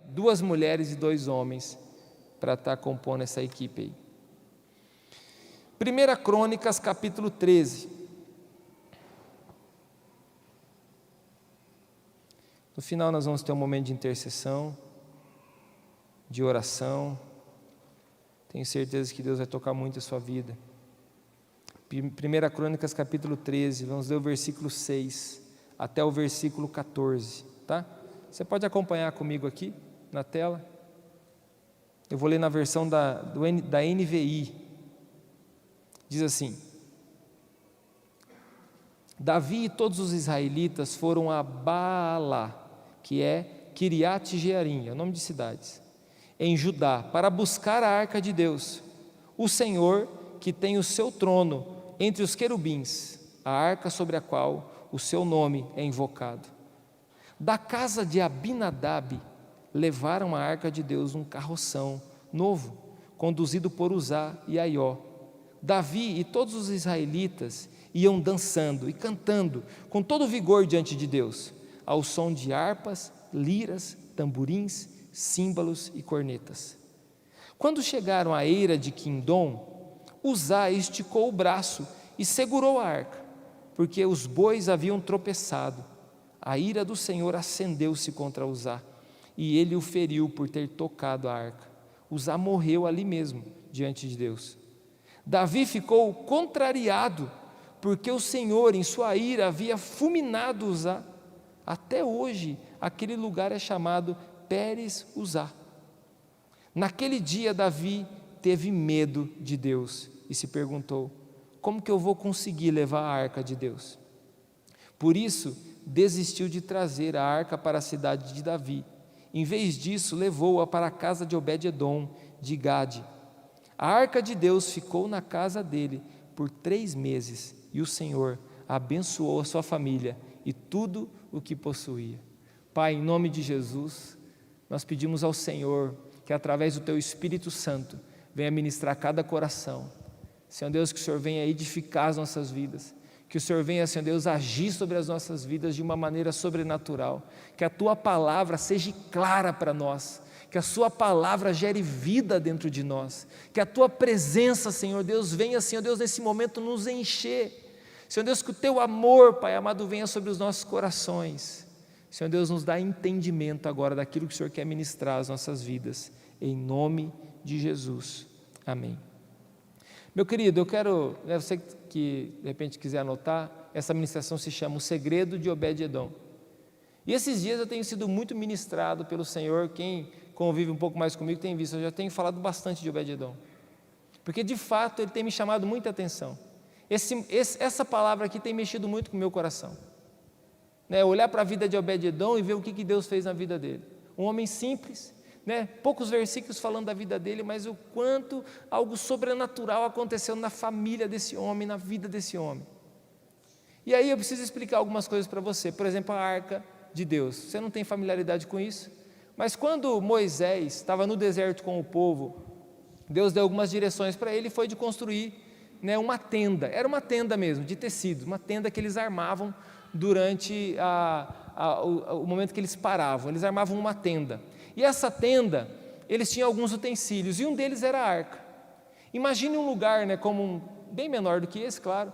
2 mulheres e 2 homens para estar compondo essa equipe aí. 1 Crônicas, capítulo 13. No final nós vamos ter um momento de intercessão, de oração. Tenho certeza que Deus vai tocar muito a sua vida. 1 Crônicas, capítulo 13, vamos ler o versículo 6 até o versículo 14, tá? Você pode acompanhar comigo aqui na tela. Eu vou ler na versão da NVI. Diz assim: Davi e todos os israelitas foram a Baala, que é Kiriat Jearim, é o nome de cidades, em Judá, para buscar a arca de Deus, o Senhor que tem o seu trono entre os querubins, a arca sobre a qual o seu nome é invocado. Da casa de Abinadab levaram a arca de Deus num carroção novo, conduzido por Uzá e Aió. Davi e todos os israelitas iam dançando e cantando com todo vigor diante de Deus, ao som de harpas, liras, tamborins, símbolos e cornetas. Quando chegaram à eira de Quindom, Uzá esticou o braço e segurou a arca, porque os bois haviam tropeçado. A ira do Senhor acendeu-se contra Uzá, e ele o feriu por ter tocado a arca. Uzá morreu ali mesmo, diante de Deus. Davi ficou contrariado, porque o Senhor, em sua ira, havia fulminado Uzá. Até hoje, aquele lugar é chamado Pérez Uzá. Naquele dia, Davi teve medo de Deus e se perguntou: como que eu vou conseguir levar a arca de Deus? Por isso, desistiu de trazer a arca para a cidade de Davi. Em vez disso, levou-a para a casa de Obed-edom, de Gade. A arca de Deus ficou na casa dele por 3 meses, e o Senhor abençoou a sua família e tudo o que possuía. Pai, em nome de Jesus, nós pedimos ao Senhor que através do Teu Espírito Santo venha ministrar cada coração. Senhor Deus, que o Senhor venha edificar as nossas vidas, que o Senhor venha, Senhor Deus, agir sobre as nossas vidas de uma maneira sobrenatural, que a Tua palavra seja clara para nós, que a Sua palavra gere vida dentro de nós, que a Tua presença, Senhor Deus, venha, Senhor Deus, nesse momento nos encher. Senhor Deus, que o Teu amor, Pai amado, venha sobre os nossos corações. Senhor Deus, nos dá entendimento agora daquilo que o Senhor quer ministrar às nossas vidas, em nome de Jesus, amém. Meu querido, eu quero, você que de repente quiser anotar, essa ministração se chama O Segredo de Obed-edom. E esses dias eu tenho sido muito ministrado pelo Senhor. Quem convive um pouco mais comigo tem visto, eu já tenho falado bastante de Obed-edom, porque de fato ele tem me chamado muita atenção. Essa palavra aqui tem mexido muito com o meu coração, né? Olhar para a vida de Obed-edom e ver o que Deus fez na vida dele. Um homem simples, né? Poucos versículos falando da vida dele, mas o quanto algo sobrenatural aconteceu na família desse homem, na vida desse homem. E aí eu preciso explicar algumas coisas para você. Por exemplo, a arca de Deus. Você não tem familiaridade com isso? Mas quando Moisés estava no deserto com o povo, Deus deu algumas direções para ele, e foi de construir, né, uma tenda. Era uma tenda mesmo, de tecido, uma tenda que eles armavam durante o momento que eles paravam. Eles armavam uma tenda. E essa tenda, eles tinham alguns utensílios, e um deles era a arca. Imagine um lugar, né, bem menor do que esse, claro,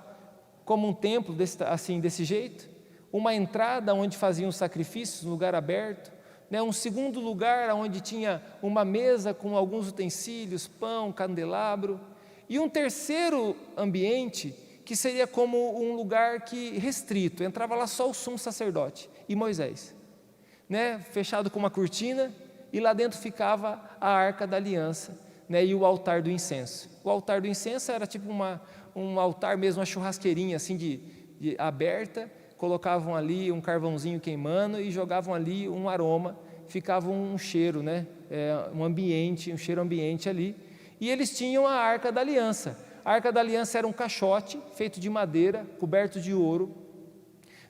como um templo desse jeito, uma entrada onde faziam sacrifícios, um lugar aberto, né, um segundo lugar onde tinha uma mesa com alguns utensílios, pão, candelabro, e um terceiro ambiente que seria como um lugar restrito, entrava lá só o sumo sacerdote e Moisés, né, fechado com uma cortina, e lá dentro ficava a arca da aliança, né, e o altar do incenso. O altar do incenso era tipo um altar mesmo, uma churrasqueirinha assim aberta, colocavam ali um carvãozinho queimando e jogavam ali um aroma, ficava um cheiro, né, um cheiro ambiente ali, e eles tinham a arca da aliança. A arca da aliança era um caixote feito de madeira, coberto de ouro,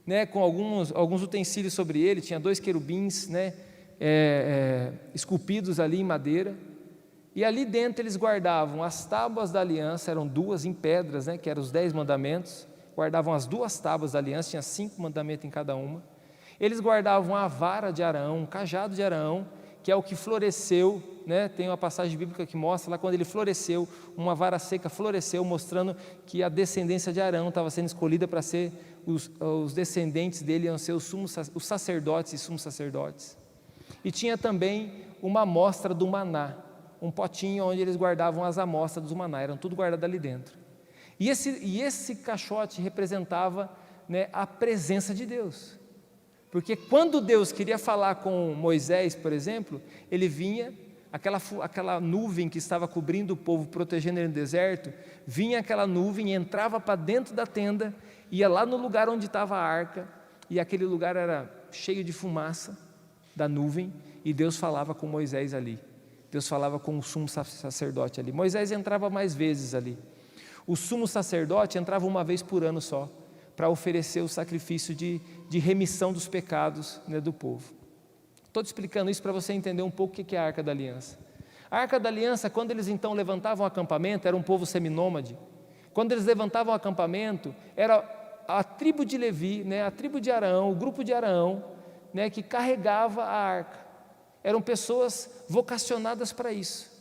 né, com alguns utensílios sobre ele. Tinha 2 querubins, né, esculpidos ali em madeira, e ali dentro eles guardavam as tábuas da aliança, eram 2 em pedras, né, que eram os 10 mandamentos, guardavam as 2 tábuas da aliança, tinha 5 mandamentos em cada uma. Eles guardavam a vara de Arão, um cajado de Arão, que é o que floresceu, né? Tem uma passagem bíblica que mostra lá quando ele floresceu, uma vara seca floresceu, mostrando que a descendência de Arão estava sendo escolhida para ser os descendentes dele, iam ser os sacerdotes e sumos sacerdotes. E tinha também uma amostra do maná, um potinho onde eles guardavam as amostras do maná, eram tudo guardado ali dentro. E esse caixote representava, né, a presença de Deus. Porque quando Deus queria falar com Moisés, por exemplo, ele vinha, aquela nuvem que estava cobrindo o povo, protegendo ele no deserto, vinha aquela nuvem, entrava para dentro da tenda, ia lá no lugar onde estava a arca, e aquele lugar era cheio de fumaça da nuvem, e Deus falava com Moisés ali. Deus falava com o sumo sacerdote ali. Moisés entrava mais vezes ali. O sumo sacerdote entrava uma vez por ano só, para oferecer o sacrifício de remissão dos pecados, né, do povo. Estou te explicando isso para você entender um pouco o que é a Arca da Aliança. A Arca da Aliança, quando eles então levantavam o acampamento, era um povo seminômade. Quando eles levantavam o acampamento, era a tribo de Levi, né, a tribo de Arão, o grupo de Arão, né, que carregava a arca. Eram pessoas vocacionadas para isso.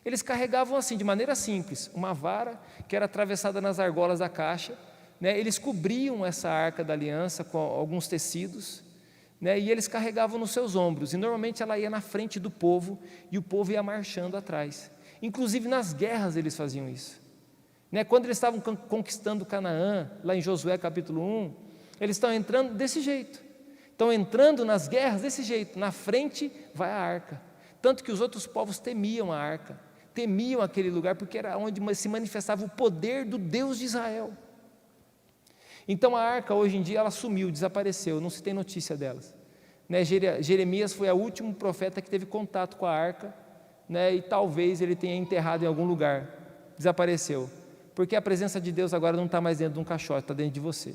Eles carregavam assim, de maneira simples, uma vara que era atravessada nas argolas da caixa, né, eles cobriam essa arca da aliança com alguns tecidos, né, e eles carregavam nos seus ombros, e normalmente ela ia na frente do povo, e o povo ia marchando atrás. Inclusive nas guerras eles faziam isso, né, quando eles estavam conquistando Canaã, lá em Josué capítulo 1, eles estão entrando desse jeito, estão entrando nas guerras desse jeito, na frente vai a arca, tanto que os outros povos temiam a arca, temiam aquele lugar, porque era onde se manifestava o poder do Deus de Israel. Então a arca hoje em dia ela sumiu, desapareceu, não se tem notícia delas, né? Jeremias foi o último profeta que teve contato com a arca, né? E talvez ele tenha enterrado em algum lugar, desapareceu, porque a presença de Deus agora não está mais dentro de um caixote, está dentro de você.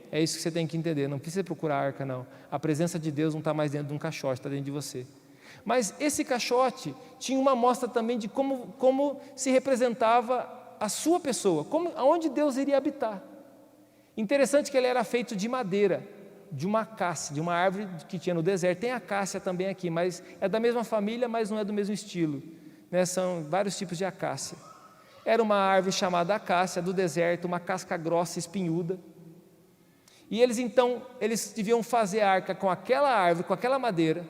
É isso que você tem que entender, não precisa procurar a arca não, a presença de Deus não está mais dentro de um caixote, está dentro de você. Mas esse caixote tinha uma amostra também de como se representava a sua pessoa, aonde Deus iria habitar. Interessante que ele era feito de madeira, de uma acácia, de uma árvore que tinha no deserto. Tem acácia também aqui, mas é da mesma família, mas não é do mesmo estilo, né? São vários tipos de acácia. Era uma árvore chamada acácia do deserto, uma casca grossa, espinhuda. E eles deviam fazer a arca com aquela árvore, com aquela madeira,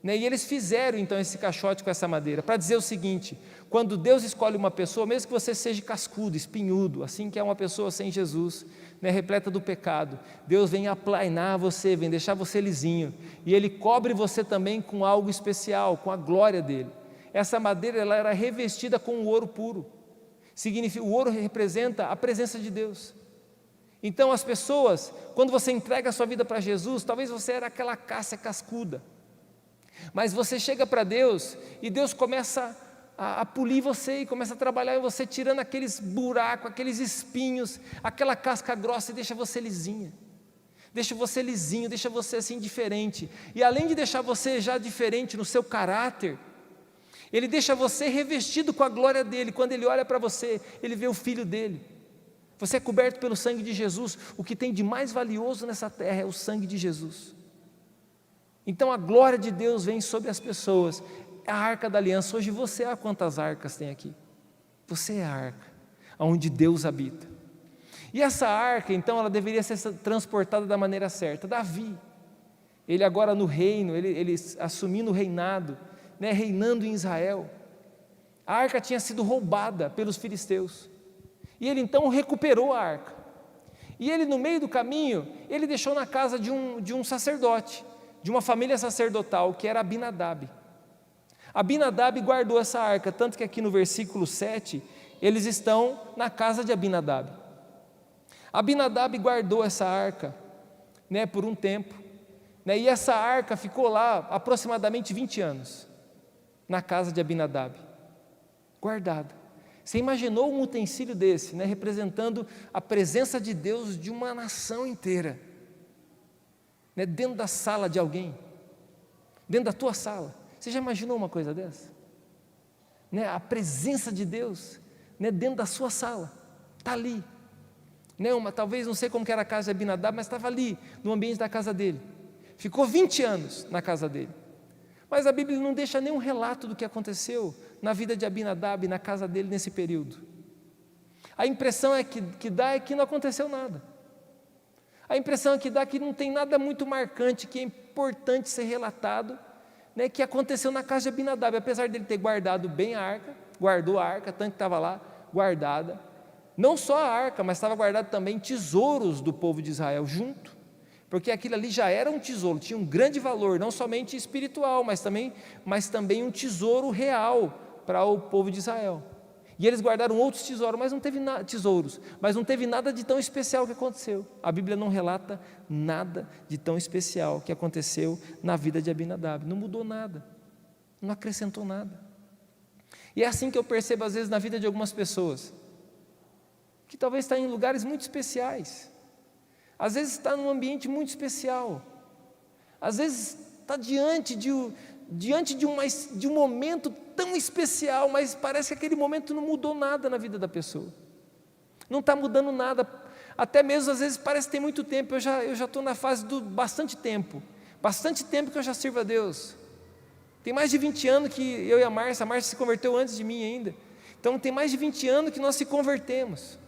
né? E eles fizeram então esse caixote com essa madeira, para dizer o seguinte: quando Deus escolhe uma pessoa, mesmo que você seja cascudo, espinhudo, assim que é uma pessoa sem Jesus, né, repleta do pecado, Deus vem aplainar você, vem deixar você lisinho, e Ele cobre você também com algo especial, com a glória dEle. Essa madeira ela era revestida com o ouro puro, o ouro representa a presença de Deus. Então as pessoas, quando você entrega a sua vida para Jesus, talvez você era aquela acácia cascuda, mas você chega para Deus, e Deus começa a polir você, e começa a trabalhar em você, tirando aqueles buracos, aqueles espinhos, aquela casca grossa, e deixa você lisinha, deixa você lisinho, deixa você assim diferente, e além de deixar você já diferente no seu caráter, Ele deixa você revestido com a glória dEle. Quando Ele olha para você, Ele vê o Filho dEle. Você é coberto pelo sangue de Jesus. O que tem de mais valioso nessa terra é o sangue de Jesus. Então a glória de Deus vem sobre as pessoas. A arca da aliança. Hoje você, quantas arcas tem aqui? Você é a arca, onde Deus habita. E essa arca, então, ela deveria ser transportada da maneira certa. Davi, ele agora no reino, ele assumindo o reinado, né, reinando em Israel. A arca tinha sido roubada pelos filisteus. E ele então recuperou a arca. E ele, no meio do caminho, ele deixou na casa de um sacerdote, de uma família sacerdotal, que era Abinadab. Abinadab guardou essa arca, tanto que aqui no versículo 7, eles estão na casa de Abinadab. Abinadab guardou essa arca, né, por um tempo, né, e essa arca ficou lá aproximadamente 20 anos, na casa de Abinadab, guardada. Você imaginou um utensílio desse, né, representando a presença de Deus de uma nação inteira, né, dentro da sala de alguém, dentro da tua sala? Você já imaginou uma coisa dessa? Né, a presença de Deus, né, dentro da sua sala, está ali, né, talvez, não sei como que era a casa de Abinadab, mas estava ali, no ambiente da casa dele, ficou 20 anos na casa dele. Mas a Bíblia não deixa nenhum relato do que aconteceu na vida de Abinadab, na casa dele nesse período. A impressão que dá é que não aconteceu nada. A impressão que dá é que não tem nada muito marcante, que é importante ser relatado, né, que aconteceu na casa de Abinadab, apesar dele ter guardado bem a arca, guardou a arca, tanto que estava lá guardada. Não só a arca, mas estava guardado também tesouros do povo de Israel junto, porque aquilo ali já era um tesouro, tinha um grande valor, não somente espiritual, mas também um tesouro real para o povo de Israel. E eles guardaram outros tesouros, mas não teve nada de tão especial que aconteceu. A Bíblia não relata nada de tão especial que aconteceu na vida de Abinadab. Não mudou nada, não acrescentou nada. E é assim que eu percebo às vezes na vida de algumas pessoas, que talvez está em lugares muito especiais, às vezes está num ambiente muito especial, às vezes está diante de um momento tão especial, mas parece que aquele momento não mudou nada na vida da pessoa, não está mudando nada, até mesmo às vezes parece que tem muito tempo. Eu já estou na fase do bastante tempo que eu já sirvo a Deus, tem mais de 20 anos que eu e a Márcia se converteu antes de mim ainda, então tem mais de 20 anos que nós se convertemos,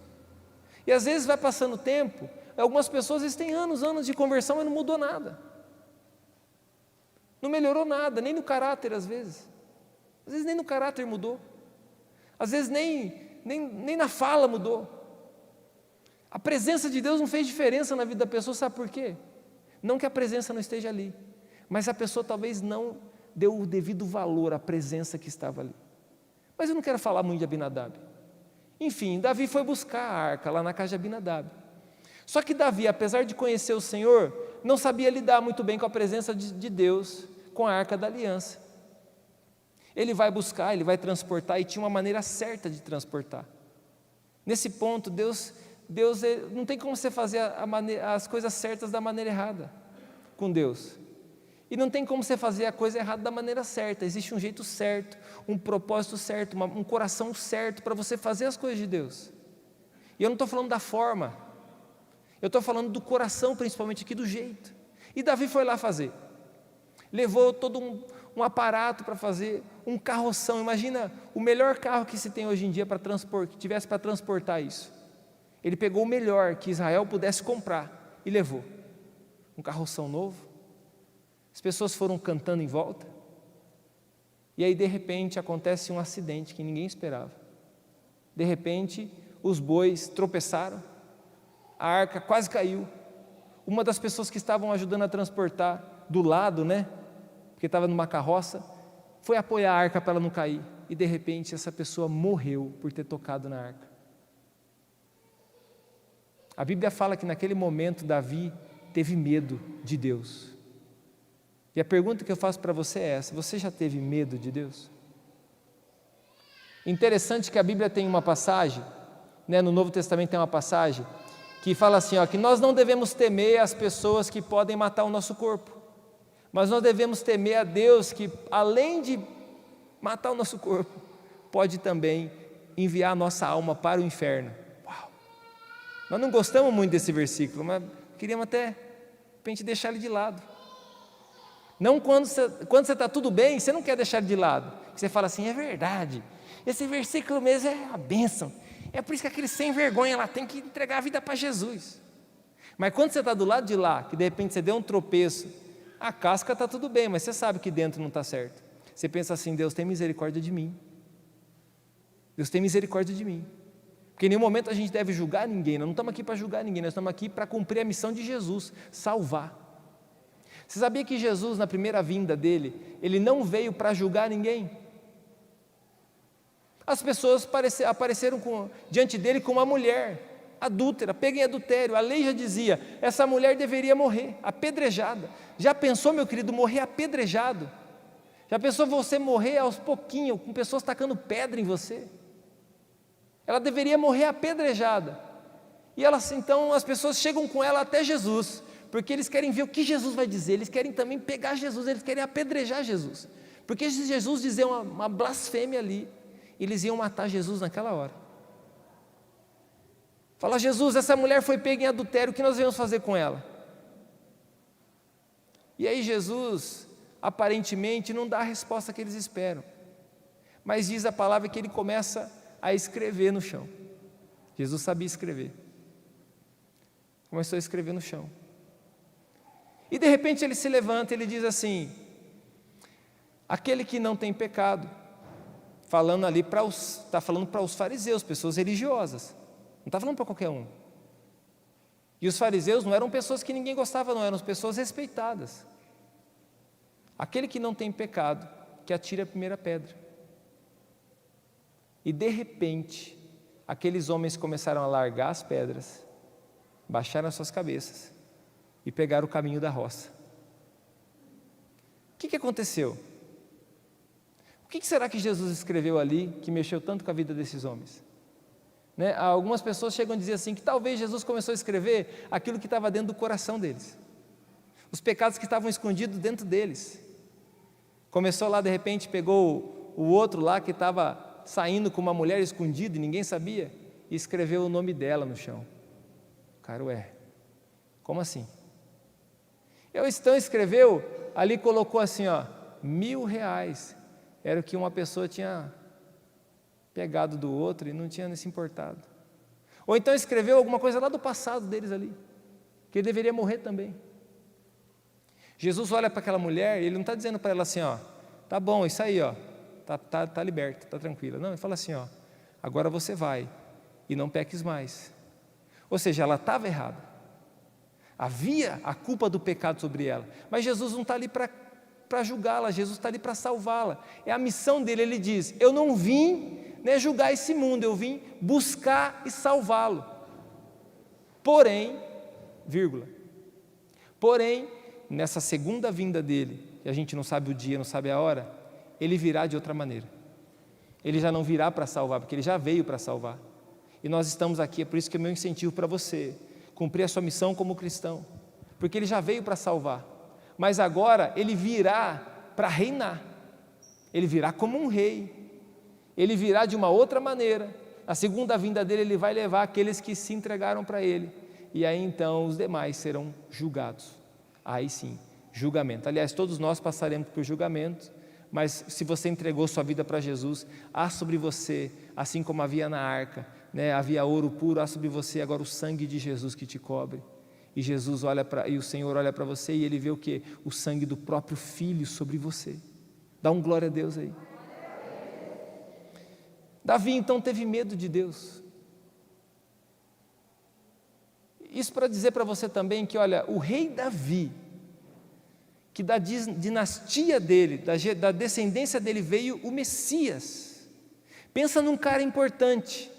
e às vezes vai passando o tempo, algumas pessoas eles têm anos de conversão e não mudou nada, não melhorou nada, nem no caráter às vezes nem no caráter mudou, às vezes nem na fala mudou, a presença de Deus não fez diferença na vida da pessoa. Sabe por quê? Não que a presença não esteja ali, mas a pessoa talvez não deu o devido valor à presença que estava ali. Mas eu não quero falar muito de Abinadab. Enfim, Davi foi buscar a arca lá na casa de Abinadab. Só que Davi, apesar de conhecer o Senhor, não sabia lidar muito bem com a presença de Deus, com a arca da aliança. Ele vai buscar, ele vai transportar, e tinha uma maneira certa de transportar. Nesse ponto, Deus não tem como você fazer as coisas certas da maneira errada com Deus. E não tem como você fazer a coisa errada da maneira certa. Existe um jeito certo, um propósito certo, um coração certo para você fazer as coisas de Deus. E eu não estou falando da forma, eu estou falando do coração, principalmente aqui, do jeito. E Davi foi lá fazer. Levou todo um aparato para fazer, um carroção. Imagina o melhor carro que se tem hoje em dia que tivesse para transportar isso. Ele pegou o melhor que Israel pudesse comprar e levou. Um carroção novo. As pessoas foram cantando em volta, e aí de repente acontece um acidente que ninguém esperava. De repente os bois tropeçaram, a arca quase caiu. Uma das pessoas que estavam ajudando a transportar do lado, porque estava numa carroça, foi apoiar a arca para ela não cair, e de repente essa pessoa morreu por ter tocado na arca. A Bíblia fala que naquele momento Davi teve medo de Deus. E a pergunta que eu faço para você é essa: você já teve medo de Deus? Interessante que a Bíblia tem uma passagem, no Novo Testamento tem uma passagem, que fala assim, que nós não devemos temer as pessoas que podem matar o nosso corpo, mas nós devemos temer a Deus que, além de matar o nosso corpo, pode também enviar a nossa alma para o inferno. Uau! Nós não gostamos muito desse versículo, mas queríamos até, de repente, deixar ele de lado. Não quando você está tudo bem, você não quer deixar de lado. Você fala assim, é verdade, esse versículo mesmo é a bênção. É por isso que aquele sem vergonha lá tem que entregar a vida para Jesus. Mas quando você está do lado de lá, que de repente você deu um tropeço, a casca está tudo bem, mas você sabe que dentro não está certo. Você pensa assim, Deus tem misericórdia de mim. Deus tem misericórdia de mim. Porque em nenhum momento a gente deve julgar ninguém, nós não estamos aqui para julgar ninguém, nós estamos aqui para cumprir a missão de Jesus, salvar. Você sabia que Jesus, na primeira vinda dele, ele não veio para julgar ninguém? As pessoas apareceram diante dele com uma mulher adúltera, pega em adultério. A lei já dizia, essa mulher deveria morrer, apedrejada. Já pensou, meu querido, morrer apedrejado? Já pensou você morrer aos pouquinhos, com pessoas tacando pedra em você? Ela deveria morrer apedrejada. E então as pessoas chegam com ela até Jesus, porque eles querem ver o que Jesus vai dizer, eles querem também pegar Jesus, eles querem apedrejar Jesus, porque se Jesus dizer uma blasfêmia ali, eles iam matar Jesus naquela hora. Fala, Jesus, essa mulher foi pega em adultério, o que nós devemos fazer com ela? E aí Jesus aparentemente não dá a resposta que eles esperam. Mas diz a palavra que ele começa a escrever no chão. Jesus sabia escrever. Começou a escrever no chão. E de repente ele se levanta e ele diz assim: aquele que não tem pecado, falando ali está falando para os fariseus, pessoas religiosas, não está falando para qualquer um. E os fariseus não eram pessoas que ninguém gostava, não, eram pessoas respeitadas. Aquele que não tem pecado, que atire a primeira pedra. E de repente, aqueles homens começaram a largar as pedras, baixaram as suas cabeças e pegaram o caminho da roça. O que aconteceu? O que será que Jesus escreveu ali que mexeu tanto com a vida desses homens? Algumas pessoas chegam a dizer assim, que talvez Jesus começou a escrever aquilo que estava dentro do coração deles, os pecados que estavam escondidos dentro deles. Começou lá, de repente pegou o outro lá que estava saindo com uma mulher escondida e ninguém sabia, e escreveu o nome dela no chão. Cara, como assim? Então escreveu, ali colocou assim, R$1.000, era o que uma pessoa tinha pegado do outro e não tinha se importado. Ou então escreveu alguma coisa lá do passado deles ali, que ele deveria morrer também. Jesus olha para aquela mulher e ele não está dizendo para ela assim, tá bom, isso aí, tá liberta, tá tranquila. Não, ele fala assim, agora você vai e não peques mais. Ou seja, ela estava errada. Havia a culpa do pecado sobre ela, mas Jesus não está ali para julgá-la, Jesus está ali para salvá-la. É a missão dele, ele diz, eu não vim julgar esse mundo, eu vim buscar e salvá-lo. Porém, nessa segunda vinda dele, que a gente não sabe o dia, não sabe a hora, ele virá de outra maneira. Ele já não virá para salvar, porque ele já veio para salvar. E nós estamos aqui, é por isso que é meu incentivo para você, cumprir a sua missão como cristão, porque ele já veio para salvar, mas agora ele virá para reinar, ele virá como um rei, ele virá de uma outra maneira. A segunda vinda dele, ele vai levar aqueles que se entregaram para ele, e aí então os demais serão julgados. Aí sim, julgamento. Aliás, todos nós passaremos por julgamento, mas se você entregou sua vida para Jesus, há sobre você, assim como havia na arca, havia ouro puro, há sobre você agora o sangue de Jesus que te cobre. E Jesus e o Senhor olha para você e ele vê o quê? O sangue do próprio Filho sobre você. Dá um glória a Deus aí. Davi então teve medo de Deus. Isso para dizer para você também que, olha, o rei Davi, que da dinastia dele, da descendência dele veio o Messias. Pensa num cara importante,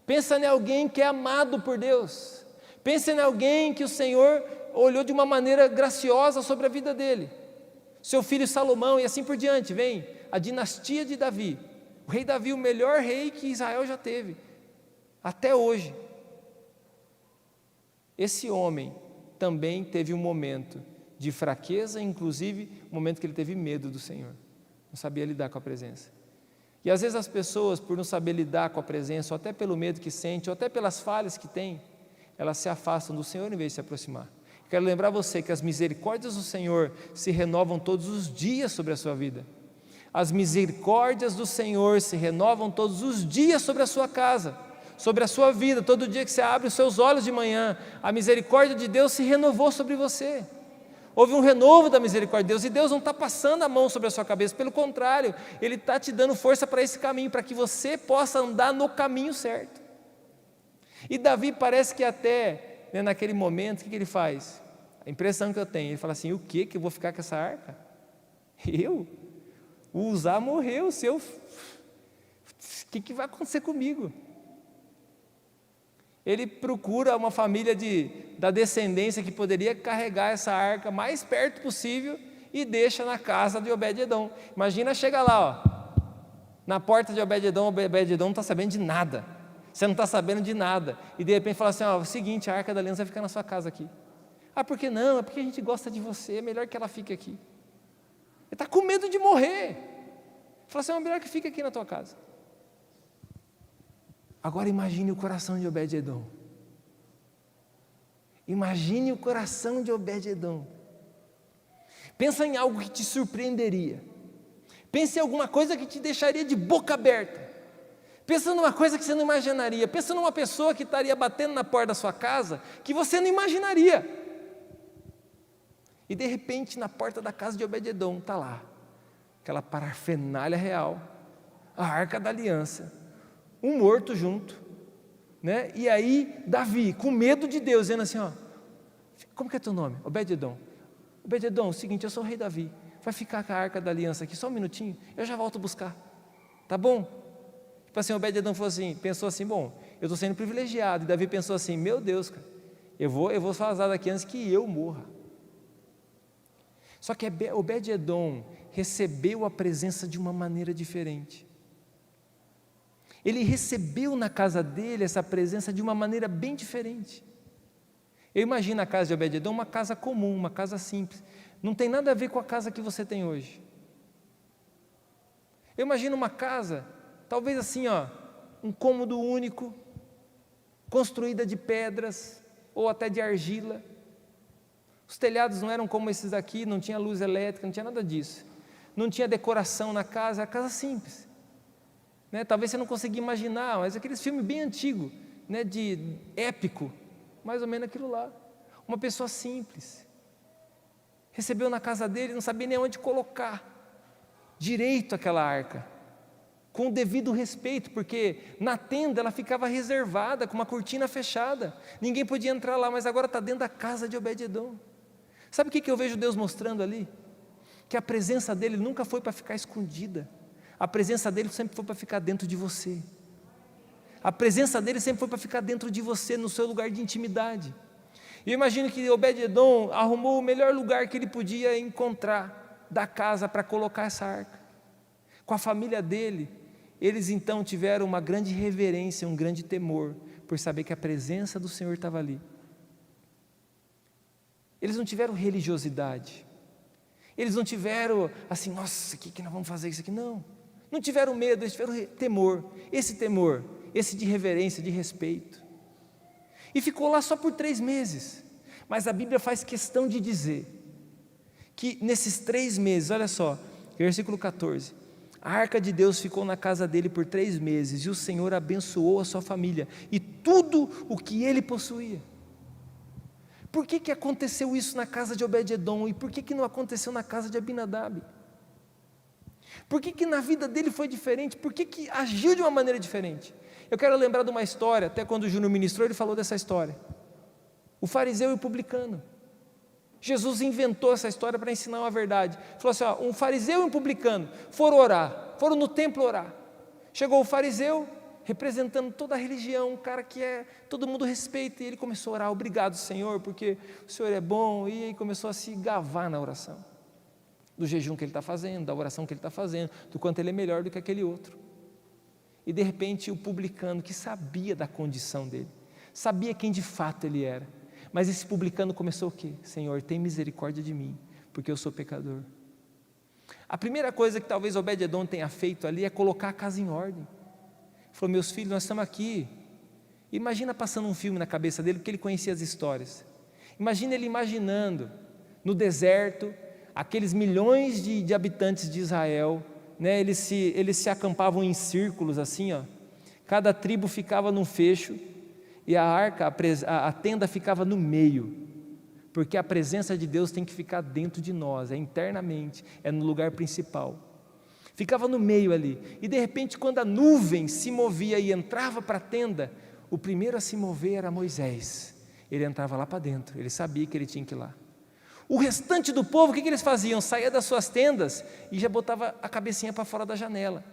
pensa em alguém que é amado por Deus, pensa em alguém que o Senhor olhou de uma maneira graciosa sobre a vida dele, seu filho Salomão e assim por diante, vem a dinastia de Davi, o rei Davi, o melhor rei que Israel já teve, até hoje. Esse homem também teve um momento de fraqueza, inclusive um momento que ele teve medo do Senhor, não sabia lidar com a presença. E às vezes as pessoas, por não saber lidar com a presença, ou até pelo medo que sente, ou até pelas falhas que tem, elas se afastam do Senhor em vez de se aproximar. Quero lembrar você que as misericórdias do Senhor se renovam todos os dias sobre a sua vida. As misericórdias do Senhor se renovam todos os dias sobre a sua casa, sobre a sua vida. Todo dia que você abre os seus olhos de manhã, a misericórdia de Deus se renovou sobre você. Houve um renovo da misericórdia de Deus, e Deus não está passando a mão sobre a sua cabeça, pelo contrário, Ele está te dando força para esse caminho, para que você possa andar no caminho certo. E Davi parece que até, naquele momento, o que ele faz? A impressão que eu tenho, ele fala assim, o que eu vou ficar com essa arca? Eu? O Uzá morreu, o que vai acontecer comigo? Ele procura uma família da descendência que poderia carregar essa arca mais perto possível e deixa na casa de Obed-edom. Imagina, chega lá, na porta de Obed-edom, Obed-edom não está sabendo de nada, você não está sabendo de nada, e de repente fala assim, o seguinte, a arca da aliança vai ficar na sua casa aqui. Por que não? É porque a gente gosta de você, é melhor que ela fique aqui. Ele está com medo de morrer, fala assim, é melhor que fique aqui na tua casa. Agora imagine o coração de Obed-edom. Imagine o coração de Obed-edom. Pensa em algo que te surpreenderia. Pensa em alguma coisa que te deixaria de boca aberta. Pensa numa coisa que você não imaginaria. Pensa numa pessoa que estaria batendo na porta da sua casa que você não imaginaria. E de repente, na porta da casa de Obed-edom, está lá aquela parafernália real, a Arca da Aliança, um morto junto, né? E aí Davi, com medo de Deus, dizendo assim, ó, como que é teu nome? Obed-edom. Obed-edom, é o seguinte, eu sou o rei Davi, vai ficar com a Arca da Aliança aqui, só um minutinho, eu já volto buscar, tá bom? Tipo assim, Obed-edom falou assim, pensou assim, bom, eu estou sendo privilegiado, e Davi pensou assim, meu Deus, cara, eu vou vazar daqui antes que eu morra. Só que Obed-edom recebeu a presença de uma maneira diferente. Ele recebeu na casa dele essa presença de uma maneira bem diferente. Eu imagino a casa de Obed-edom uma casa comum, uma casa simples. Não tem nada a ver com a casa que você tem hoje. Eu imagino uma casa, talvez assim, ó, um cômodo único, construída de pedras ou até de argila. Os telhados não eram como esses aqui, não tinha luz elétrica, não tinha nada disso. Não tinha decoração na casa, era casa simples. Né? Talvez você não consiga imaginar, mas aqueles filmes bem antigos, né, de épico, mais ou menos aquilo lá. Uma pessoa simples. Recebeu na casa dele, não sabia nem onde colocar direito aquela arca. Com o devido respeito, porque na tenda ela ficava reservada, com uma cortina fechada. Ninguém podia entrar lá, mas agora está dentro da casa de Obed-edom. Sabe o que eu vejo Deus mostrando ali? Que a presença dele nunca foi para ficar escondida. A presença dele sempre foi para ficar dentro de você. A presença dele sempre foi para ficar dentro de você, no seu lugar de intimidade. E eu imagino que Obed-edom arrumou o melhor lugar que ele podia encontrar da casa para colocar essa arca. Com a família dele, eles então tiveram uma grande reverência, um grande temor, por saber que a presença do Senhor estava ali. Eles não tiveram religiosidade. Eles não tiveram assim, nossa, o que nós vamos fazer isso aqui? Não. Não tiveram medo, eles tiveram temor. Esse de reverência, de respeito. E ficou lá só por 3 meses. Mas a Bíblia faz questão de dizer que nesses 3 meses, olha só, versículo 14, a arca de Deus ficou na casa dele por 3 meses, e o Senhor abençoou a sua família, e tudo o que ele possuía. Por que aconteceu isso na casa de Obed-edom, e por que não aconteceu na casa de Abinadab? Por que na vida dele foi diferente? Por que agiu de uma maneira diferente? Eu quero lembrar de uma história, até quando o Júnior ministrou, ele falou dessa história. O fariseu e o publicano. Jesus inventou essa história para ensinar uma verdade. Falou assim, ó, um fariseu e um publicano foram orar, foram no templo orar. Chegou o fariseu, representando toda a religião, um cara que todo mundo respeita, e ele começou a orar, obrigado Senhor, porque o Senhor é bom, e aí começou a se gavar na oração, do jejum que ele está fazendo, da oração que ele está fazendo, do quanto ele é melhor do que aquele outro. E de repente o publicano, que sabia da condição dele, sabia quem de fato ele era, mas esse publicano começou o quê? Senhor, tem misericórdia de mim, porque eu sou pecador. A primeira coisa que talvez Obed-edom tenha feito ali é colocar a casa em ordem. Falou, meus filhos, nós estamos aqui. Imagina passando um filme na cabeça dele, porque ele conhecia as histórias. Imagina ele imaginando, no deserto, aqueles milhões de habitantes de Israel, né, eles se acampavam em círculos assim, ó. Cada tribo ficava num fecho, e a arca, a tenda ficava no meio, porque a presença de Deus tem que ficar dentro de nós, é internamente, é no lugar principal. Ficava no meio ali, e de repente quando a nuvem se movia e entrava para a tenda, o primeiro a se mover era Moisés. Ele entrava lá para dentro, ele sabia que ele tinha que ir lá. O restante do povo, o que eles faziam? Saía das suas tendas e já botava a cabecinha para fora da janela.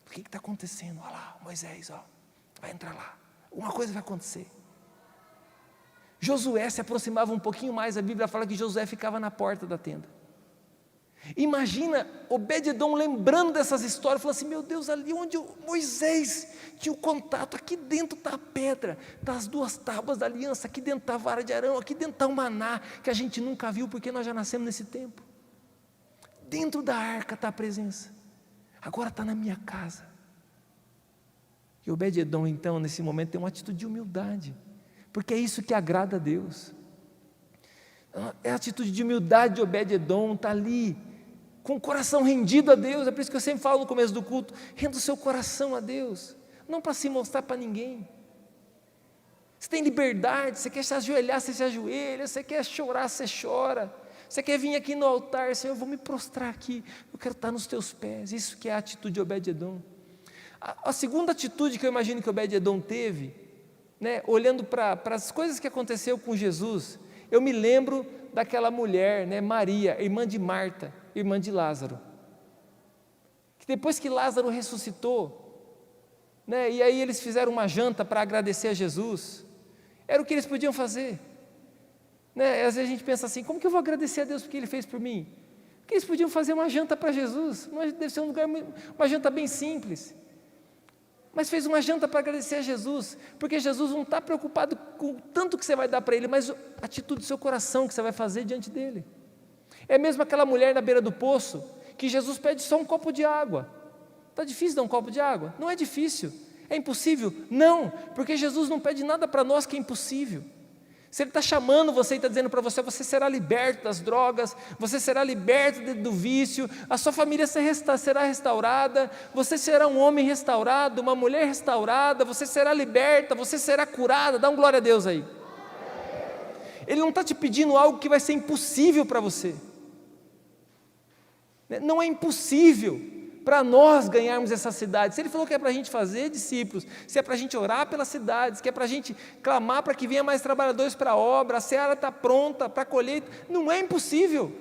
O que está acontecendo? Olha lá, Moisés, ó, vai entrar lá, alguma coisa vai acontecer. Josué se aproximava um pouquinho mais, a Bíblia fala que Josué ficava na porta da tenda. Imagina Obed-edom lembrando dessas histórias, falando assim, meu Deus, ali onde Moisés tinha o contato, aqui dentro está a pedra, está as 2 tábuas da aliança, aqui dentro está a vara de Arão, aqui dentro está o maná, que a gente nunca viu, porque nós já nascemos nesse tempo. Dentro da arca está a presença, agora está na minha casa. E Obed-edom então, nesse momento, tem uma atitude de humildade, porque é isso que agrada a Deus. É a atitude de humildade de Obed-edom, está ali, com o coração rendido a Deus. É por isso que eu sempre falo no começo do culto: renda o seu coração a Deus, não para se mostrar para ninguém. Você tem liberdade, você quer se ajoelhar, você se ajoelha, você quer chorar, você chora, você quer vir aqui no altar: Senhor, eu vou me prostrar aqui, eu quero estar nos teus pés. Isso que é a atitude de Obed-edom. A segunda atitude que eu imagino que Obed-edom teve, né, olhando para as coisas que aconteceu com Jesus, eu me lembro daquela mulher, né, Maria, irmã de Marta, irmã de Lázaro, que depois que Lázaro ressuscitou, né, e aí eles fizeram uma janta para agradecer a Jesus. Era o que eles podiam fazer, né? Às vezes a gente pensa assim: como que eu vou agradecer a Deus porque Ele fez por mim? Porque eles podiam fazer uma janta para Jesus, deve ser um lugar, uma janta bem simples, mas fez uma janta para agradecer a Jesus, porque Jesus não está preocupado com o tanto que você vai dar para Ele, mas a atitude do seu coração que você vai fazer diante dEle. É mesmo aquela mulher na beira do poço, que Jesus pede só um copo de água. Está difícil dar um copo de água? Não é difícil. É impossível? Não, porque Jesus não pede nada para nós que é impossível. Se Ele está chamando você e está dizendo para você: você será liberto das drogas, você será liberto do vício, a sua família será restaurada, você será um homem restaurado, uma mulher restaurada, você será liberta, você será curada. Dá um glória a Deus aí. Ele não está te pedindo algo que vai ser impossível para você. Não é impossível para nós ganharmos essa cidade. Se Ele falou que é para a gente fazer discípulos, se é para a gente orar pelas cidades, que é para a gente clamar para que venha mais trabalhadores para a obra, a seara está pronta para a colheita, não é impossível.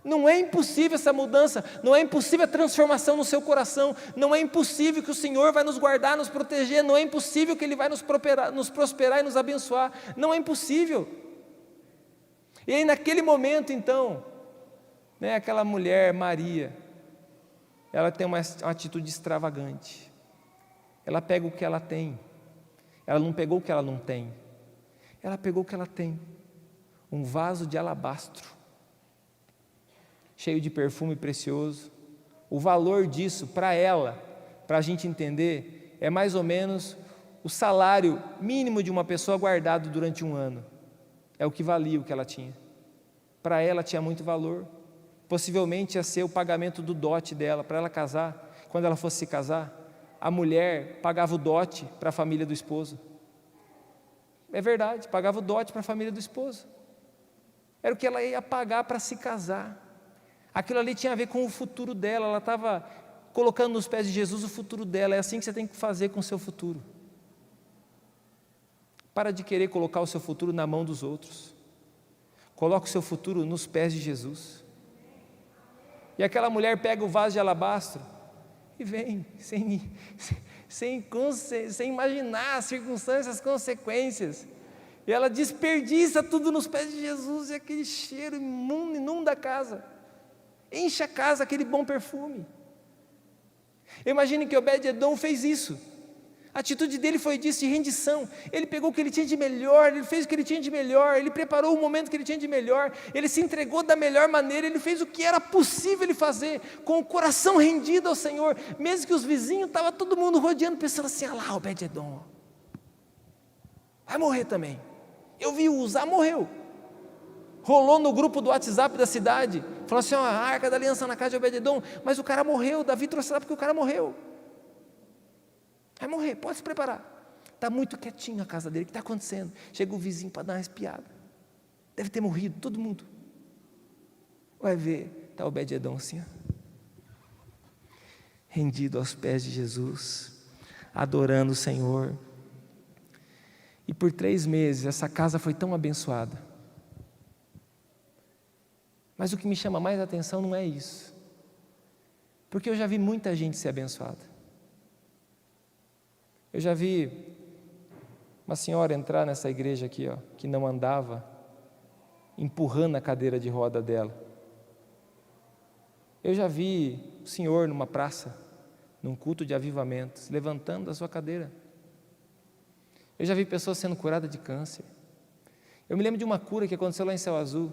Não é impossível essa mudança, não é impossível a transformação no seu coração, não é impossível que o Senhor vai nos guardar, nos proteger, não é impossível que Ele vai nos prosperar e nos abençoar, não é impossível. E aí naquele momento então, né, aquela mulher, Maria, ela tem uma atitude extravagante. Ela pega o que ela tem. Ela não pegou o que ela não tem. Ela pegou o que ela tem. Um vaso de alabastro, cheio de perfume precioso. O valor disso, para ela, para a gente entender, é mais ou menos o salário mínimo de uma pessoa guardado durante um ano. É o que valia o que ela tinha. Para ela tinha muito valor. Possivelmente ia ser o pagamento do dote dela, para ela casar. Quando ela fosse se casar, a mulher pagava o dote para a família do esposo. É verdade, pagava o dote para a família do esposo. Era o que ela ia pagar para se casar. Aquilo ali tinha a ver com o futuro dela, ela estava colocando nos pés de Jesus o futuro dela. É assim que você tem que fazer com o seu futuro. Para de querer colocar o seu futuro na mão dos outros. Coloque o seu futuro nos pés de Jesus. E aquela mulher pega o vaso de alabastro e vem, sem imaginar as circunstâncias, as consequências. E ela desperdiça tudo nos pés de Jesus, e aquele cheiro imundo inunda a casa. Enche a casa aquele bom perfume. Imagine que Obed-edom fez isso. A atitude dele foi disso, de rendição. Ele pegou o que ele tinha de melhor, ele fez o que ele tinha de melhor, ele preparou o momento que ele tinha de melhor, ele se entregou da melhor maneira, ele fez o que era possível ele fazer, com o coração rendido ao Senhor, mesmo que os vizinhos, estava todo mundo rodeando, pensando assim: ah lá, Obed-edom vai morrer também. Eu vi Uzá, morreu. Rolou no grupo do WhatsApp da cidade, falou assim: ó, a arca da aliança na casa de Obed-edom, mas o cara morreu, Davi trouxe lá porque o cara morreu. Vai morrer, pode se preparar. Está muito quietinho a casa dele, o que está acontecendo? Chega o vizinho para dar uma espiada. Deve ter morrido, todo mundo. Vai ver, está Obed-edom assim, ó, rendido aos pés de Jesus, adorando o Senhor. E por 3 meses, essa casa foi tão abençoada. Mas o que me chama mais a atenção não é isso. Porque eu já vi muita gente ser abençoada. Eu já vi uma senhora entrar nessa igreja aqui, ó, que não andava, empurrando a cadeira de roda dela. Eu já vi o senhor numa praça, num culto de avivamentos, levantando a sua cadeira. Eu já vi pessoas sendo curadas de câncer. Eu me lembro de uma cura que aconteceu lá em Céu Azul.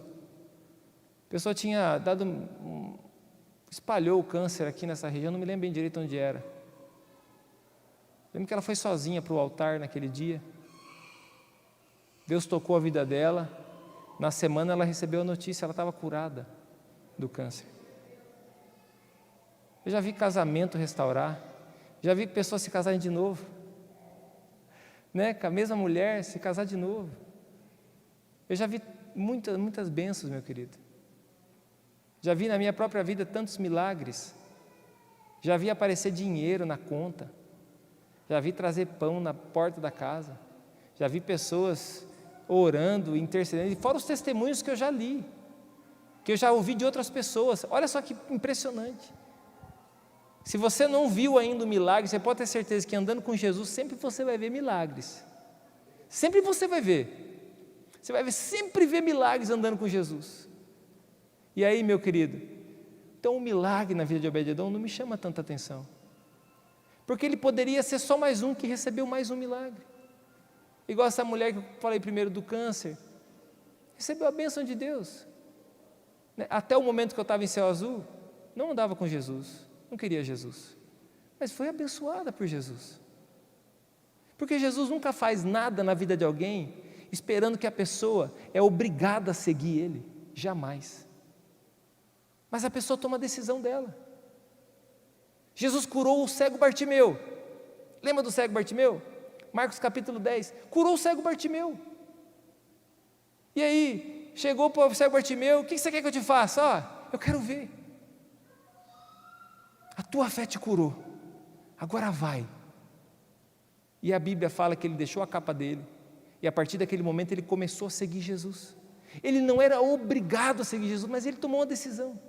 A pessoa tinha espalhou o câncer aqui nessa região, não me lembro bem direito onde era. Lembro que ela foi sozinha para o altar naquele dia. Deus tocou a vida dela Na semana ela recebeu a notícia, ela estava curada do câncer. Eu já vi casamento restaurar, já vi pessoas se casarem de novo, né? Com a mesma mulher se casar de novo. Eu já vi muitas bênçãos, meu querido. Já vi na minha própria vida tantos milagres. Já vi aparecer dinheiro na conta. Já vi trazer pão na porta da casa. Já vi pessoas orando, intercedendo, e fora os testemunhos que eu já li, que eu já ouvi de outras pessoas. Olha só que impressionante. Se você não viu ainda o milagre, você pode ter certeza que andando com Jesus, sempre você vai ver milagres. Sempre você vai ver. Você vai sempre ver milagres andando com Jesus. E aí, meu querido, então o milagre na vida de Obed-edom não me chama tanta atenção. Porque ele poderia ser só mais um que recebeu mais um milagre. Igual essa mulher que eu falei primeiro do câncer, recebeu a bênção de Deus. Até o momento que eu estava em Céu Azul, não andava com Jesus, não queria Jesus, mas foi abençoada por Jesus. Porque Jesus nunca faz nada na vida de alguém esperando que a pessoa é obrigada a seguir Ele, jamais. Mas a pessoa toma a decisão dela. Jesus curou o cego Bartimeu. Lembra do cego Bartimeu? Marcos capítulo 10, curou o cego Bartimeu. E aí, chegou para o cego Bartimeu: o que você quer que eu te faça? Eu quero ver. A tua fé te curou, agora vai. E a Bíblia fala que ele deixou a capa dele, e a partir daquele momento ele começou a seguir Jesus. Ele não era obrigado a seguir Jesus, mas ele tomou uma decisão.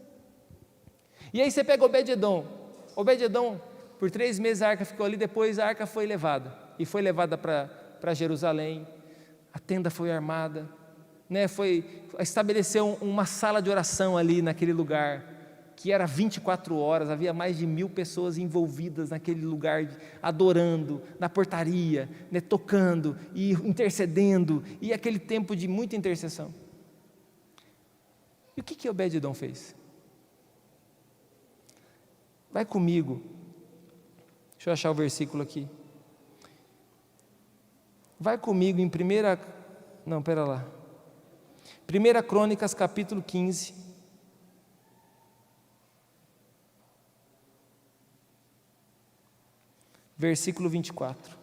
E aí você pega Obed-edom, por 3 meses a arca ficou ali, depois a arca foi levada, e foi levada para Jerusalém, a tenda foi armada, estabeleceu uma sala de oração ali naquele lugar, que era 24 horas, havia mais de 1000 pessoas envolvidas naquele lugar, adorando, na portaria, tocando e intercedendo, e aquele tempo de muita intercessão. E o que Obed-edom fez? Vai comigo, deixa eu achar o versículo aqui. Vai comigo em 1 Crônicas capítulo 15, versículo 24.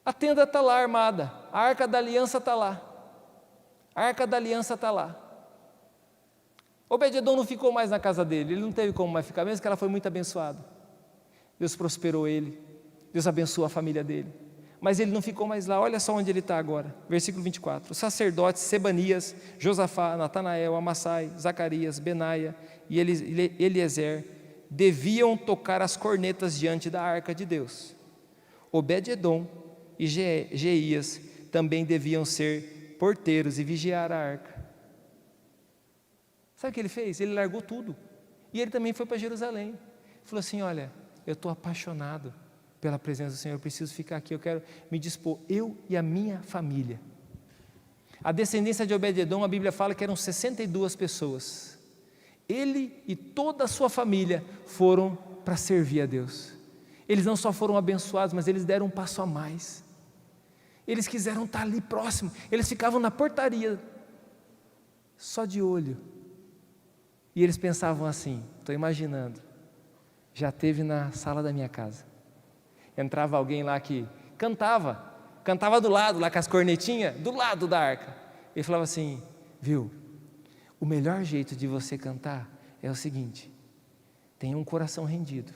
A tenda está lá armada, a arca da aliança está lá, Obed-edom não ficou mais na casa dele, ele não teve como mais ficar, mesmo que ela foi muito abençoada. Deus prosperou ele, Deus abençoou a família dele, mas ele não ficou mais lá. Olha só onde ele está agora, versículo 24, os sacerdotes Sebanias, Josafá, Natanael, Amassai, Zacarias, Benaia e Eliezer deviam tocar as cornetas diante da arca de Deus. Obed-edom e Jeías também deviam ser porteiros e vigiar a arca. Sabe o que ele fez? Ele largou tudo, e ele também foi para Jerusalém. Falou assim: olha, eu estou apaixonado pela presença do Senhor, eu preciso ficar aqui, eu quero me dispor, eu e a minha família. A descendência de Obed-edom, a Bíblia fala que eram 62 pessoas. Ele e toda a sua família foram para servir a Deus. Eles não só foram abençoados, mas eles deram um passo a mais. Eles quiseram estar ali próximo, eles ficavam na portaria, só de olho. E eles pensavam assim, estou imaginando, já teve na sala da minha casa, entrava alguém lá que cantava do lado, lá com as cornetinhas, do lado da arca. Ele falava assim: viu, o melhor jeito de você cantar é o seguinte, tenha um coração rendido,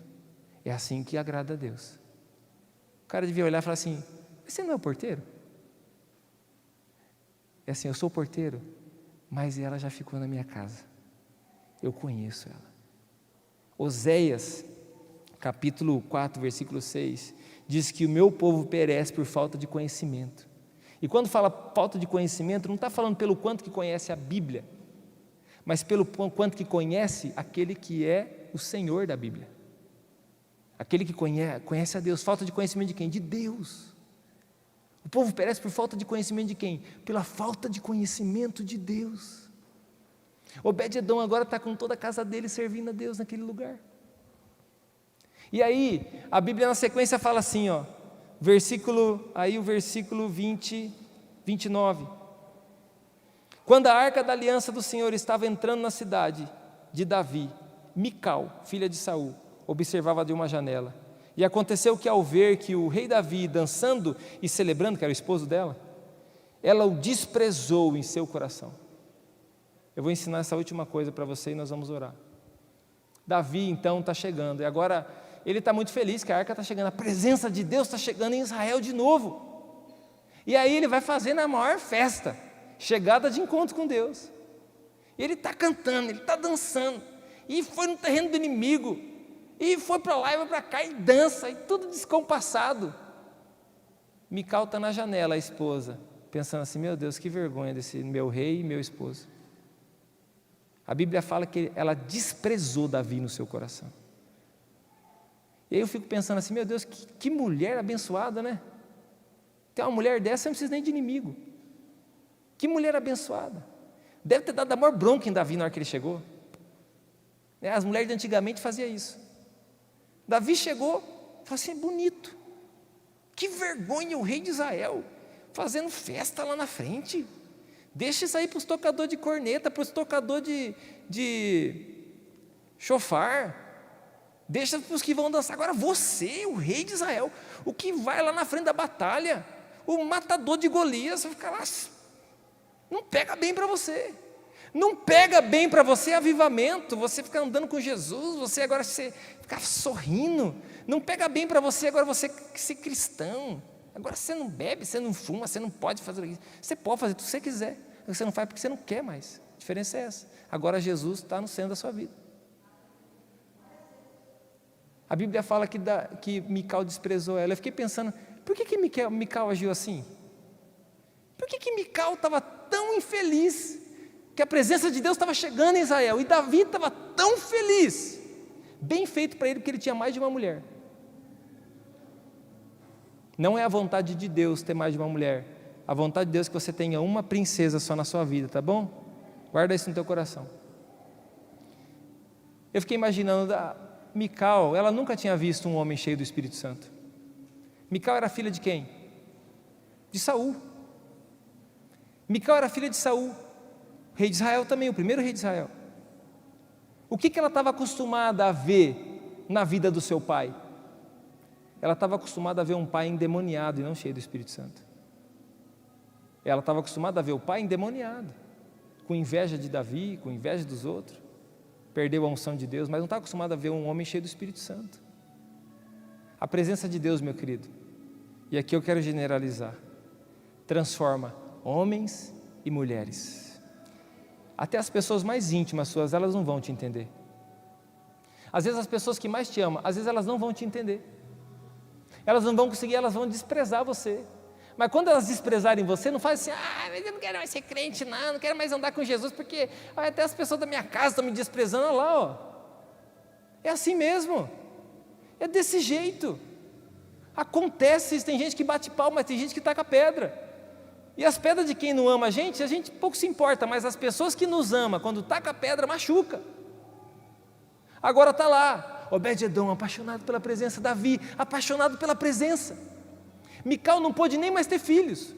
é assim que agrada a Deus. O cara devia olhar e falar assim: você não é o porteiro? É assim, eu sou o porteiro, mas ela já ficou na minha casa, eu conheço ela. Oséias, capítulo 4, versículo 6, diz que o meu povo perece por falta de conhecimento. E quando fala falta de conhecimento, não está falando pelo quanto que conhece a Bíblia, mas pelo quanto que conhece aquele que é o Senhor da Bíblia, aquele que conhece a Deus. Falta de conhecimento de quem? De Deus. O povo perece por falta de conhecimento de quem? Pela falta de conhecimento de Deus. Obed-edom agora está com toda a casa dele servindo a Deus naquele lugar. E aí, a Bíblia na sequência fala assim, o versículo 29. Quando a arca da aliança do Senhor estava entrando na cidade de Davi, Mical, filha de Saul, observava de uma janela. E aconteceu que, ao ver que o rei Davi dançando e celebrando, que era o esposo dela, ela o desprezou em seu coração. Eu vou ensinar essa última coisa para você e nós vamos orar. Davi então está chegando, e agora ele está muito feliz que a arca está chegando, a presença de Deus está chegando em Israel de novo. E aí ele vai fazendo a maior festa, chegada de encontro com Deus. E ele está cantando, ele está dançando, e foi no terreno do inimigo, e foi para lá e vai para cá, e dança, e tudo descompassado. Mical está na janela, a esposa, pensando assim: meu Deus, que vergonha desse meu rei e meu esposo. A Bíblia fala que ela desprezou Davi no seu coração. E aí eu fico pensando assim: meu Deus, que mulher abençoada, né? Tem uma mulher dessa, você não precisa nem de inimigo. Que mulher abençoada. Deve ter dado a maior bronca em Davi na hora que ele chegou. As mulheres de antigamente faziam isso. Davi chegou, falou assim: bonito. Que vergonha o rei de Israel fazendo festa lá na frente. Deixa isso aí para os tocadores de corneta, para os tocadores de chofar. Deixa para os que vão dançar. Agora você, o rei de Israel, o que vai lá na frente da batalha, o matador de Golias, vai ficar lá. Não pega bem para você. Não pega bem para você avivamento, você ficar andando com Jesus, você agora ficar sorrindo. Não pega bem para você agora você ser cristão. Agora você não bebe, você não fuma, você não pode fazer isso. Você pode fazer tudo que você quiser, você não faz porque você não quer mais. A diferença é essa. Agora Jesus está no centro da sua vida. A Bíblia fala que Mical desprezou ela. Eu fiquei pensando, por que Mical agiu assim? Por que Mical estava tão infeliz, que a presença de Deus estava chegando em Israel, e Davi estava tão feliz? Bem feito para ele, porque ele tinha mais de uma mulher. Não é a vontade de Deus ter mais de uma mulher. A vontade de Deus é que você tenha uma princesa só na sua vida, tá bom? Guarda isso no teu coração. Eu fiquei imaginando, Mical, ela nunca tinha visto um homem cheio do Espírito Santo. Mical era filha de quem? De Saul. Mical era filha de Saul, rei de Israel também, o primeiro rei de Israel. O que ela estava acostumada a ver na vida do seu pai? Ela estava acostumada a ver um pai endemoniado e não cheio do Espírito Santo. Ela estava acostumada a ver o pai endemoniado, com inveja de Davi, com inveja dos outros. Perdeu a unção de Deus, mas não está acostumada a ver um homem cheio do Espírito Santo. A presença de Deus, meu querido, e aqui eu quero generalizar, transforma homens e mulheres. Até as pessoas mais íntimas suas, elas não vão te entender. Às vezes as pessoas que mais te amam, às vezes elas não vão te entender. Elas não vão conseguir, elas vão desprezar você. Mas quando elas desprezarem você, não faz assim: mas eu não quero mais ser crente, não quero mais andar com Jesus, porque até as pessoas da minha casa estão me desprezando. Olha lá, ó. É assim mesmo, é desse jeito. Acontece, tem gente que bate palma, mas tem gente que taca pedra. E as pedras de quem não ama a gente pouco se importa, mas as pessoas que nos amam, quando taca pedra, machuca. Agora está lá, Obed-edom, apaixonado pela presença, Davi, apaixonado pela presença. Mical não pôde nem mais ter filhos,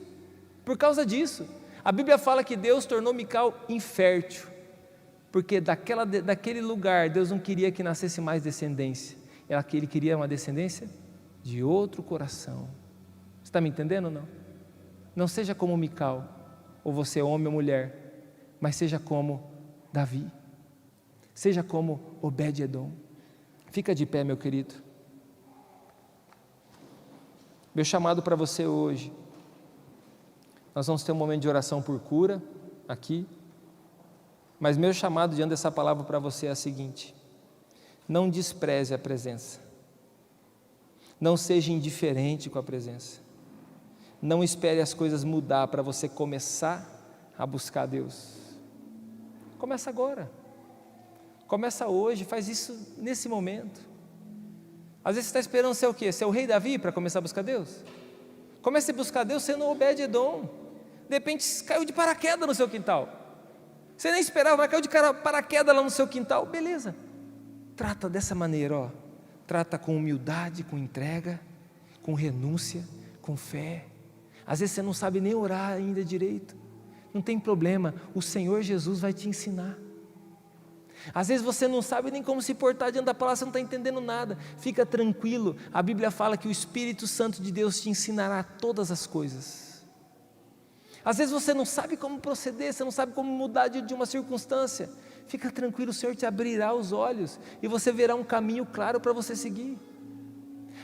por causa disso. A Bíblia fala que Deus tornou Mical infértil, porque daquele lugar, Deus não queria que nascesse mais descendência, Ele queria uma descendência de outro coração. Você está me entendendo ou não? Não seja como Mical, ou você homem ou mulher, mas seja como Davi, seja como Obed-edom. Fica de pé, meu querido. Meu chamado para você hoje, nós vamos ter um momento de oração por cura aqui, mas meu chamado diante dessa palavra para você é a seguinte: não despreze a presença, não seja indiferente com a presença, não espere as coisas mudar para você começar a buscar Deus. Começa agora, começa hoje, faz isso nesse momento. Às vezes você está esperando ser o quê? Ser o rei Davi para começar a buscar Deus? Comece a buscar Deus sendo Obed-edom. De repente caiu de paraquedas no seu quintal, você nem esperava, mas caiu de paraquedas lá no seu quintal. Beleza, trata dessa maneira, trata com humildade, com entrega, com renúncia, com fé. Às vezes você não sabe nem orar ainda direito. Não tem problema, o Senhor Jesus vai te ensinar. Às vezes você não sabe nem como se portar diante da palavra, você não está entendendo nada. Fica tranquilo, a Bíblia fala que o Espírito Santo de Deus te ensinará todas as coisas. Às vezes você não sabe como proceder, você não sabe como mudar de uma circunstância. Fica tranquilo, o Senhor te abrirá os olhos e você verá um caminho claro para você seguir.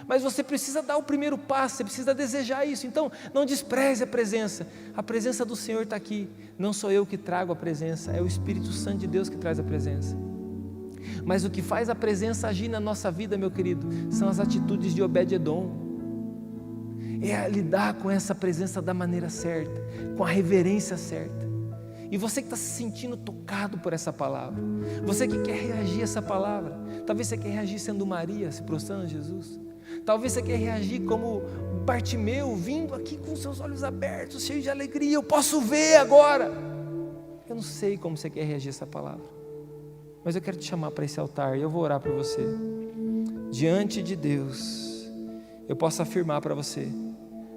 Mas você precisa dar o primeiro passo, você precisa desejar isso. Então não despreze a presença do Senhor está aqui. Não sou eu que trago a presença, é o Espírito Santo de Deus que traz a presença. Mas o que faz a presença agir na nossa vida, meu querido, são as atitudes de Obed-Edom. É lidar com essa presença da maneira certa, com a reverência certa. E você que está se sentindo tocado por essa palavra, você que quer reagir a essa palavra, talvez você quer reagir sendo Maria, se prostrando a Jesus. Talvez você quer reagir como Bartimeu, vindo aqui com seus olhos abertos, cheio de alegria, eu posso ver agora. Eu não sei como você quer reagir a essa palavra, mas eu quero te chamar para esse altar e eu vou orar por você. Diante de Deus, eu posso afirmar para você,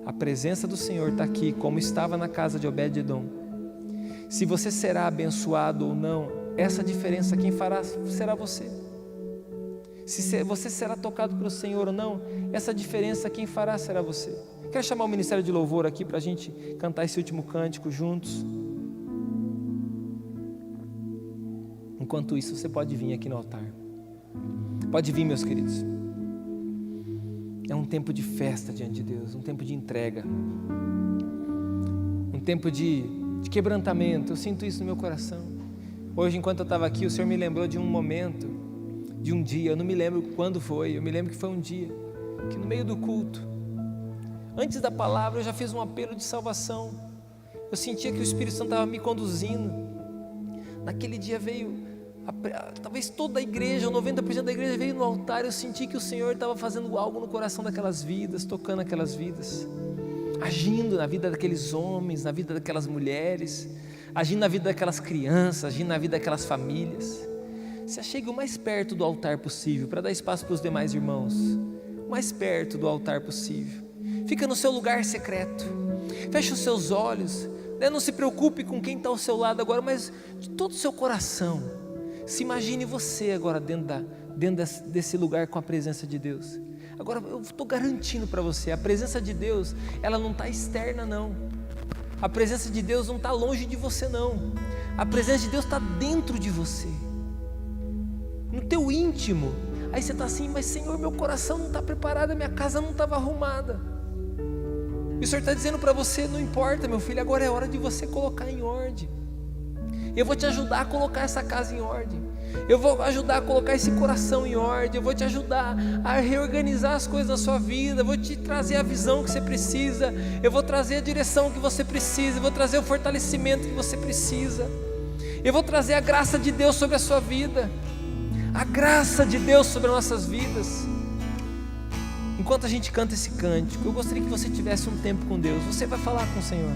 a presença do Senhor está aqui, como estava na casa de Obed-Edom. Se você será abençoado ou não, essa diferença quem fará será você. Se você será tocado pelo Senhor ou não, essa diferença quem fará será você. Quero chamar o Ministério de Louvor aqui para a gente cantar esse último cântico juntos. Enquanto isso, você pode vir aqui no altar. Pode vir, meus queridos. É um tempo de festa diante de Deus, um tempo de entrega, um tempo de quebrantamento. Eu sinto isso no meu coração. Hoje, enquanto eu estava aqui, o Senhor me lembrou de um momento, de um dia, eu não me lembro quando foi, eu me lembro que foi um dia, que no meio do culto, antes da palavra, eu já fiz um apelo de salvação. Eu sentia que o Espírito Santo estava me conduzindo. Naquele dia veio, talvez toda a igreja, ou 90% da igreja veio no altar. Eu senti que o Senhor estava fazendo algo no coração daquelas vidas, tocando aquelas vidas, agindo na vida daqueles homens, na vida daquelas mulheres, agindo na vida daquelas crianças, agindo na vida daquelas famílias. Se achegue o mais perto do altar possível, para dar espaço para os demais irmãos, o mais perto do altar possível. Fica no seu lugar secreto, feche os seus olhos, né? Não se preocupe com quem está ao seu lado agora, mas de todo o seu coração, se imagine você agora dentro desse lugar com a presença de Deus. Agora eu estou garantindo para você, a presença de Deus, ela não está externa não, a presença de Deus não está longe de você não, a presença de Deus está dentro de você, no teu íntimo. Aí você está assim, mas Senhor, meu coração não está preparado, a minha casa não estava arrumada. E o Senhor está dizendo para você, não importa meu filho, agora é hora de você colocar em ordem. Eu vou te ajudar a colocar essa casa em ordem, eu vou ajudar a colocar esse coração em ordem, eu vou te ajudar a reorganizar as coisas da sua vida, eu vou te trazer a visão que você precisa, eu vou trazer a direção que você precisa, eu vou trazer o fortalecimento que você precisa, eu vou trazer a graça de Deus sobre a sua vida, a graça de Deus sobre as nossas vidas. Enquanto a gente canta esse cântico, eu gostaria que você tivesse um tempo com Deus. Você vai falar com o Senhor.